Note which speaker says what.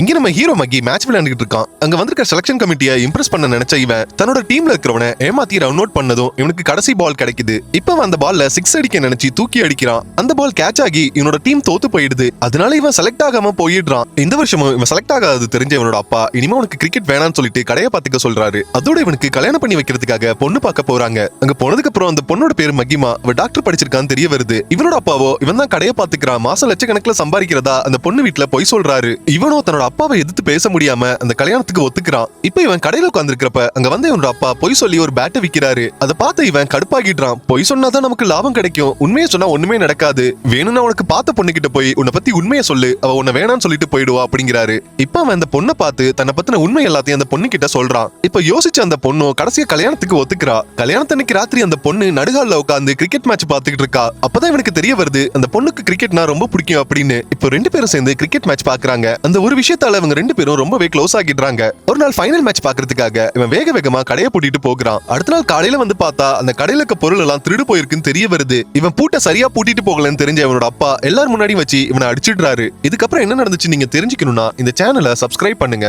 Speaker 1: இங்க நம்ம ஹீரோ மக்கி மேட்ச் விளையாண்டுட்டு இருக்கான். அங்க வந்திருக்க செலக்ஷன் கமிட்டியை இம்ப்ரெஸ் பண்ண நினைச்ச இவன் தன்னோட டீம்ல இருக்கிறவனை ஏமாத்தி ரன் அவுட் பண்ணதும் இவனுக்கு கடைசி பால் கிடைக்குது. இப்ப அந்த பால்ல 6 அடிக்க நினைச்சு தூக்கி அடிக்கிறான். அந்த பால் கேட்ச் ஆகி இவனோட டீம் தோத்து போயிடுது. அதனால இவன் செலக்ட் ஆகாம போயிடுறான். இந்த வருஷமும் இவன் செலக்ட் ஆகாது தெரிஞ்ச இவனோட அப்பா இனிமே உனக்கு கிரிக்கெட் வேணாம்னு சொல்லிட்டு கடையை பாத்துக்க சொல்றாரு. அதோட இவனுக்கு கல்யாணம் பண்ணி வைக்கிறதுக்காக பொண்ணு பார்க்க போறாங்க. அங்க போனதுக்கு அப்புறம் அந்த பொண்ணோட பேரு மகிமா. அவ டாக்டர் படிச்சிருக்கான்னு தெரிய வருது. இவனோட அப்பாவோ இவன் தான் கடையை பாத்துக்கிறான், மாசம் லட்சக்கணக்கில் சம்பாதிக்கிறதா அந்த பொண்ணு வீட்டுல போய் சொல்றாரு. இவனோ தன்னோட அப்பாவை எதிர்த்து பேச முடியாம அந்த கல்யாணத்துக்கு ஒத்துக்கிறான். இப்ப இவன் கடையில உட்கார்ந்திருக்கிறப்ப அங்க வந்து இவனோட அப்பா பொய் சொல்லி ஒரு பேட்டை விக்கிறாரு. அதை பார்த்து இவன் கடுப்பாகிடுறான். பொய் சொன்னாதான் நமக்கு லாபம் கிடைக்கும், உண்மையை சொன்னா ஒண்ணுமே நடக்காது. வேணும்னா உனக்கு பார்த்த பொண்ணு கிட்ட போய் உன்னை பத்தி உண்மையை சொல்லு, அவ உன்னை வேணாம்னு சொல்லிட்டு போயிடுவா அப்படிங்கிறாரு. இப்ப அவன் அந்த பொண்ணை பார்த்து தன்னை பத்தின உண்மை எல்லாத்தையும் அந்த பொண்ணு கிட்ட சொல்றான். இப்ப யோசிச்ச அந்த பொண்ணு கடைசியா கல்யாணத்துக்கு ஒத்துக்கிறா. கல்யாணத்தன்னைக்கு ராத்திரி அந்த பொண்ணு நடுகால உட்கார்ந்து கிரிக்கெட் மேட்ச் பாத்துக்கிட்டு இருக்கா. அப்பதான் இவனுக்கு தெரிய வருது அந்த பொண்ணுக்கு கிரிக்கெட்னா ரொம்ப பிடிக்கும் அப்படின்னு. இப்போ 2 பேரும் சேர்ந்து கிரிக்கெட் மேட்ச் பாக்குறாங்க. அந்த ஒரு விஷயத்தால இவங்க 2 பேரும் ரொம்பவே க்ளோஸ் ஆகிடுறாங்க. ஒரு நாள் ஃபைனல் மேட்ச் பாக்குறதுக்காக இவன் வேக வேகமா கடையை பூட்டிட்டு போகிறான். அடுத்த நாள் காலையில வந்து பார்த்தா அந்த கடையில இருக்க பொருள் எல்லாம் திருடு போயிருக்குன்னு தெரிய வருது. இவன் பூட்டை சரியா பூட்டிட்டு போகலன்னு தெரிஞ்ச இவனோட அப்பா எல்லாரும் முன்னாடி வச்சு இவனை அடிச்சிடுறாரு. இதுக்கப்புறம் என்ன நடந்துச்சு நீங்க தெரிஞ்சுக்கணும்னா இந்த சேனலை சப்ஸ்கிரைப் பண்ணுங்க.